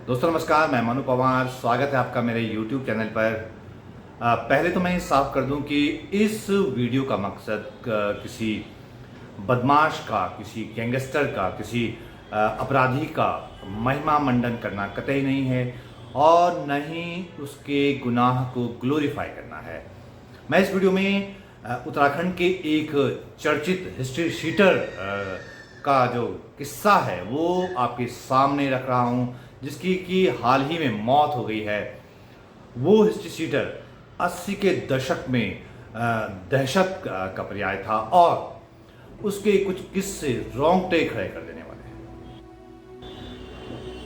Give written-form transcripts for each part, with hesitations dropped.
दोस्तों नमस्कार, मैं मनु पवार। स्वागत है आपका मेरे YouTube चैनल पर। पहले तो मैं साफ कर दूं कि इस वीडियो का मकसद किसी बदमाश का, किसी गैंगस्टर का, किसी अपराधी का महिमा मंडन करना कतई नहीं है और न ही उसके गुनाह को ग्लोरीफाई करना है। मैं इस वीडियो में उत्तराखंड के एक चर्चित हिस्ट्री शीटर का जो किस्सा है वो आपके सामने रख रहा हूँ, जिसकी कि हाल ही में मौत हो गई है। वो हिस्ट्री शीटर 80 के दशक में दहशत का पर्याय था और उसके कुछ किस्से रोंगटे खड़े कर देने वाले हैं।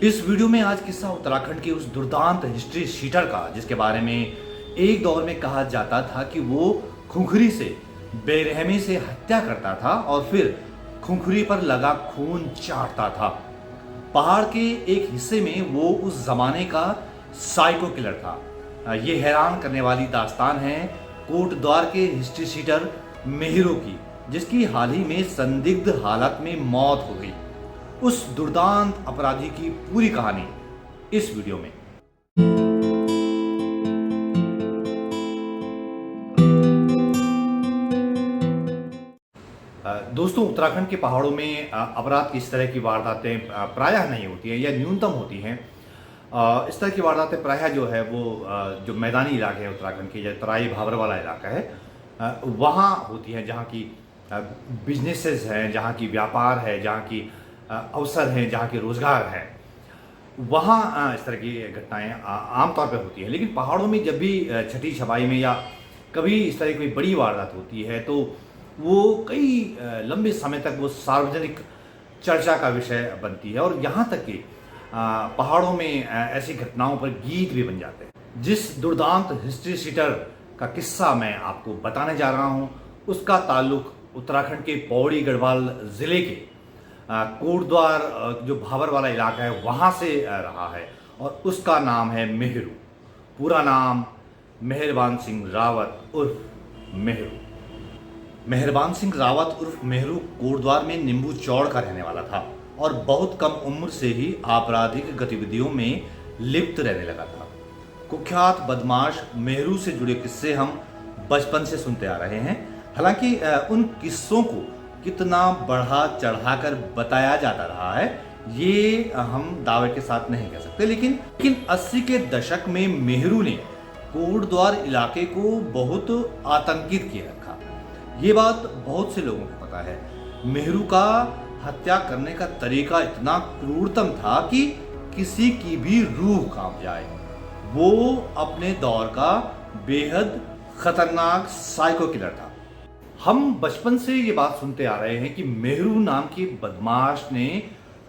इस वीडियो में आज किस्सा उत्तराखंड के उस दुर्दांत हिस्ट्री शीटर का, जिसके बारे में एक दौर में कहा जाता था कि वो खुंखरी से बेरहमी से हत्या करता था और फिर खुंखरी पर लगा खून चाटता था। पहाड़ के एक हिस्से में वो उस जमाने का साइको किलर था। ये हैरान करने वाली दास्तान है कोटद्वार के हिस्ट्री शीटर मेहरू की, जिसकी हाल ही में संदिग्ध हालत में मौत हो गई। उस दुर्दांत अपराधी की पूरी कहानी इस वीडियो में। दोस्तों, उत्तराखंड के पहाड़ों में अपराध की इस तरह की वारदातें प्रायः नहीं होती हैं या न्यूनतम होती हैं। इस तरह की वारदातें प्रायः जो है वो जो मैदानी इलाके हैं उत्तराखंड के, या तराई भाबर वाला इलाका है, वहाँ होती हैं, जहाँ की बिजनेसेस हैं, जहाँ की व्यापार है, जहाँ की अवसर हैं, जहाँ के रोजगार है, वहाँ इस तरह की घटनाएं आमतौर पर होती हैं। लेकिन पहाड़ों में जब भी छठी छपाई में या कभी इस तरह की कोई बड़ी वारदात होती है तो वो कई लंबे समय तक वो सार्वजनिक चर्चा का विषय बनती है और यहाँ तक कि पहाड़ों में ऐसी घटनाओं पर गीत भी बन जाते हैं। जिस दुर्दांत हिस्ट्री शीटर का किस्सा मैं आपको बताने जा रहा हूँ, उसका ताल्लुक उत्तराखंड के पौड़ी गढ़वाल ज़िले के कोटद्वार जो भाबर वाला इलाका है वहाँ से रहा है और उसका नाम है मेहरू। पूरा नाम मेहरबान सिंह रावत उर्फ मेहरू। मेहरबान सिंह रावत उर्फ मेहरू कोटद्वार में नींबू चौड़ का रहने वाला था और बहुत कम उम्र से ही आपराधिक गतिविधियों में लिप्त रहने लगा था। कुख्यात बदमाश मेहरू से जुड़े किस्से हम बचपन से सुनते आ रहे हैं। हालांकि उन किस्सों को कितना बढ़ा चढ़ाकर बताया जाता रहा है ये हम दावे के साथ नहीं कह सकते, लेकिन 80 के दशक में मेहरू ने कोटद्वार इलाके को बहुत आतंकित किए रखा। ये बात बहुत से लोगों को पता है। मेहरू का हत्या करने का तरीका इतना क्रूरतम था कि किसी की भी रूह कांप जाए। वो अपने दौर का बेहद खतरनाक साइको किलर था। हम बचपन से ये बात सुनते आ रहे हैं कि मेहरू नाम के बदमाश ने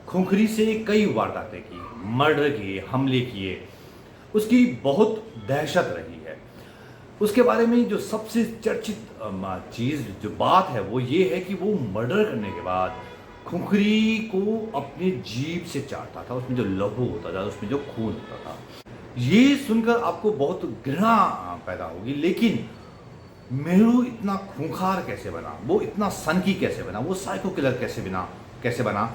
खुंखरी से कई वारदातें की, मर्डर किए, हमले किए। उसकी बहुत दहशत रही है। उसके बारे में जो सबसे चर्चित चीज़ जो बात है वो ये है कि वो मर्डर करने के बाद खुंखरी को अपनी जीभ से चाटता था। उसमें जो लहू होता था, उसमें जो खून होता था। ये सुनकर आपको बहुत घृणा पैदा होगी, लेकिन मेहरू इतना खूंखार कैसे बना, वो इतना सनकी कैसे बना, वो साइको किलर कैसे बना,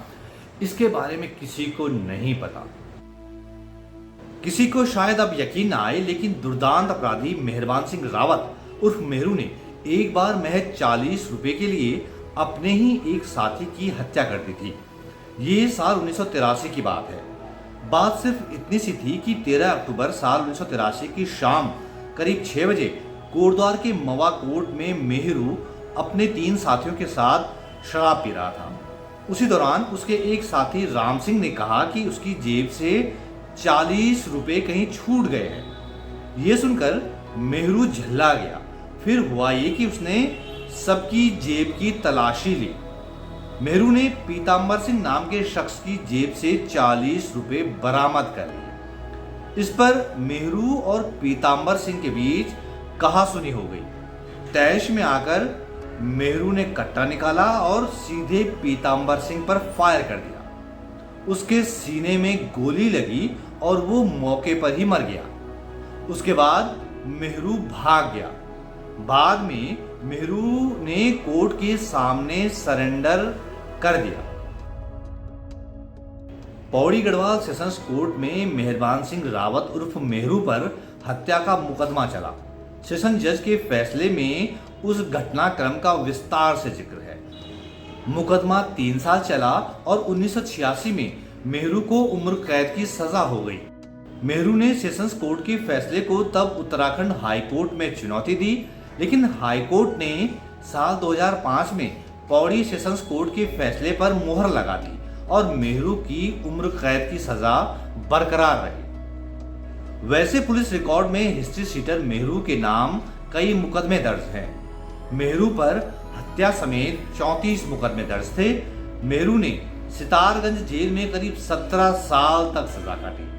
इसके बारे में किसी को नहीं पता। किसी को शायद अब यकीन ना आए, लेकिन दुर्दांत अपराधी मेहरबान सिंह रावत उर्फ मेहरू ने एक बार महज 40 रुपए के लिए अपने ही एक साथी की हत्या कर दी थी। ये साल 1983 की बात है। बात सिर्फ इतनी सी थी कि 13 अक्टूबर साल 1983 की शाम करीब 6 बजे कोटद्वार के मवा कोट में मेहरू अपने 3 साथियों के साथ शराब पी रहा था। उसी दौरान उसके एक साथी राम सिंह ने कहा कि उसकी जेब से 40 रुपए कहीं छूट गए हैं। ये सुनकर मेहरू झल्ला गया। फिर हुआ ये कि उसने सबकी जेब की तलाशी ली। मेहरू ने पीतांबर सिंह नाम के शख्स की जेब से 40 रुपए बरामद कर लिए। इस पर मेहरू और पीतांबर सिंह के बीच कहासुनी हो गई। तैश में आकर मेहरू ने कट्टा निकाला और सीधे पीतांबर सिंह पर फायर कर दिया। उसके सीने में गोली लगी और वो मौके पर ही मर गया। उसके बाद मेहरू भाग गया। बाद में मेहरू ने कोर्ट के सामने सरेंडर कर दिया। पौड़ी गढ़वाल सेशंस कोर्ट में मेहरबान सिंह रावत उर्फ मेहरू पर हत्या का मुकदमा चला। सेशन जज के फैसले में उस घटनाक्रम का विस्तार से जिक्र है। मुकदमा 3 साल चला और 1986 में मेहरू को उम्र कैद की सजा हो गई। मेहरू ने सेशंस कोर्ट के फैसले को तब उत्तराखंड हाई कोर्ट में चुनौती दी, लेकिन हाई कोर्ट ने साल 2005 में पौड़ी सेशंस कोर्ट के फैसले पर मुहर लगा दी और मेहरू की उम्र कैद की सजा बरकरार रही। वैसे पुलिस रिकॉर्ड में हिस्ट्री शीटर मेहरू के नाम कई मुकदमे दर्ज हैं। मेहरू पर हत्या समेत 34 मुकदमे दर्ज थे। मेहरू ने सितारगंज जेल में करीब 17 साल तक सजा काटी।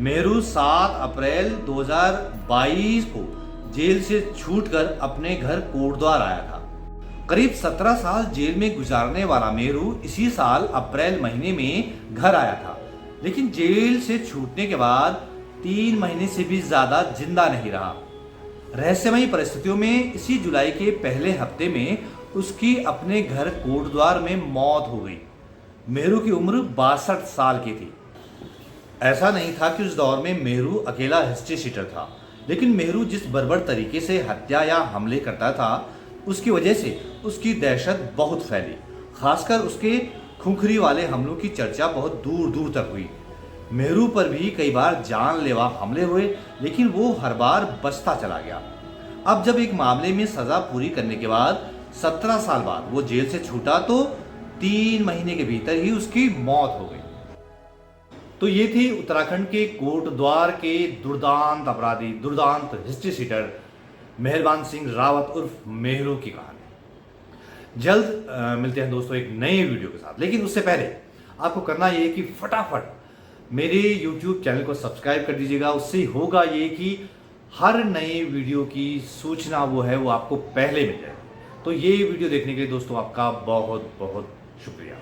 मेहरू 7 अप्रैल 2022 को जेल से छूटकर अपने घर कोटद्वार आया था। करीब 17 साल जेल में गुजारने वाला मेहरू इसी साल अप्रैल महीने में घर आया था, लेकिन जेल से छूटने के बाद 3 महीने से भी ज्यादा जिंदा नहीं रहा। रहस्यमयी परिस्थितियों में इसी जुलाई के पहले हफ्ते में उसकी अपने घर कोटद्वार में मौत हो गई। मेहरू की उम्र 62 साल की थी। ऐसा नहीं था कि उस दौर में मेहरू अकेला हिस्ट्री शीटर था, लेकिन मेहरू जिस बर्बर तरीके से हत्या या हमले करता था, उसकी वजह से उसकी दहशत बहुत फैली। खासकर उसके खुंखरी वाले हमलों की चर्चा बहुत दूर दूर तक हुई। मेहरू पर भी कई बार जानलेवा हमले हुए, लेकिन वो हर बार बचता चला गया। अब जब एक मामले में सजा पूरी करने के बाद 17 साल बाद वो जेल से छूटा तो 3 महीने के भीतर ही उसकी मौत हो गई। तो ये थी उत्तराखंड के कोटद्वार के दुर्दांत अपराधी, दुर्दांत हिस्ट्री शीटर मेहरबान सिंह रावत उर्फ मेहरू की कहानी। जल्द मिलते हैं दोस्तों एक नए वीडियो के साथ, लेकिन उससे पहले आपको करना ये कि फटाफट मेरे YouTube चैनल को सब्सक्राइब कर दीजिएगा। उससे होगा ये कि हर नए वीडियो की सूचना वो आपको पहले मिल जाएगी। तो ये वीडियो देखने के लिए दोस्तों आपका बहुत बहुत शुक्रिया।